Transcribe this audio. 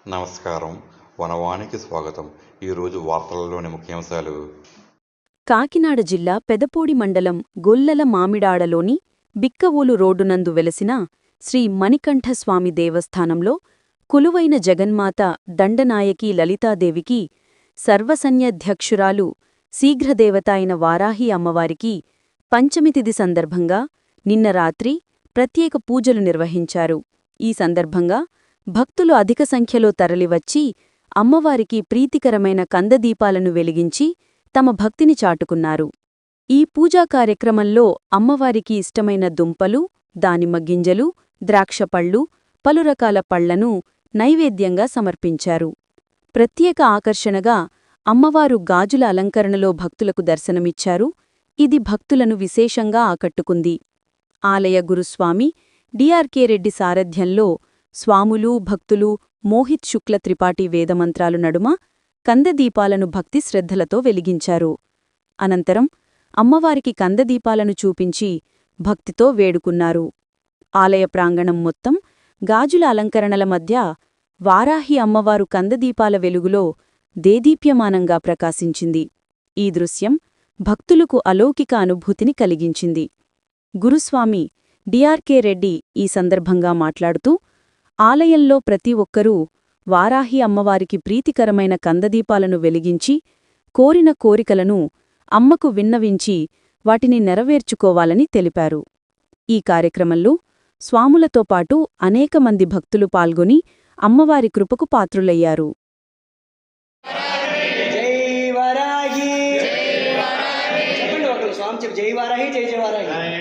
నమస్కారం. వనవానికి స్వాగతం. ఈరోజు వార్తలలోని ముఖ్యాంశాలు. కాకినాడ జిల్లా పెదపూడి మండలం గొల్లల మామిడాడలోని బిక్కవోలు రోడ్డునందు వెలసిన శ్రీ మణికంఠస్వామి దేవస్థానంలో కొలువైన జగన్మాత దండనాయకి లలితాదేవికి సర్వసన్యాధ్యక్షురాలు శీఘ్రదేవత అయిన వారాహి అమ్మవారికి పంచమి తిథి సందర్భంగా నిన్న రాత్రి ప్రత్యేక పూజలు నిర్వహించారు. ఈ సందర్భంగా భక్తులు అధిక సంఖ్యలో తరలివచ్చి అమ్మవారికి ప్రీతికరమైన కందదీపాలను వెలిగించి తమ భక్తిని చాటుకున్నారు. ఈ పూజా కార్యక్రమంలో అమ్మవారికి ఇష్టమైన దుంపలు, దానిమ్మ గింజలు, ద్రాక్షపళ్ళు, పలు రకాల పళ్లను నైవేద్యంగా సమర్పించారు. ప్రత్యేక ఆకర్షణగా అమ్మవారు గాజుల అలంకరణలో భక్తులకు దర్శనమిచ్చారు. ఇది భక్తులను విశేషంగా ఆకట్టుకుంది. ఆలయ గురుస్వామి డిఆర్కే రెడ్డి సారథ్యంలో స్వాములు, భక్తులు మోహిత్ శుక్ల త్రిపాఠి వేదమంత్రాలు నడుమ కందదీపాలను భక్తి శ్రద్ధలతో వెలిగించారు. అనంతరం అమ్మవారికి కందదీపాలను చూపించి భక్తితో వేడుకున్నారు. ఆలయ ప్రాంగణం మొత్తం గాజుల అలంకరణల మధ్య వారాహి అమ్మవారు కందదీపాల వెలుగులో దేదీప్యమానంగా ప్రకాశించింది. ఈ దృశ్యం భక్తులకు అలౌకిక అనుభూతిని కలిగించింది. గురుస్వామి డిఆర్కే రెడ్డి ఈ సందర్భంగా మాట్లాడుతూ, ఆలయంలో ప్రతి ఒక్కరూ వారాహి అమ్మవారికి ప్రీతికరమైన కందదీపాలను వెలిగించి కోరిన కోరికలను అమ్మకు విన్నవించి వాటిని నెరవేర్చుకోవాలని తెలిపారు. ఈ కార్యక్రమంలో స్వాములతో పాటు అనేక మంది భక్తులు పాల్గొని అమ్మవారి కృపకు పాత్రులయ్యారు. जय जय वाराही।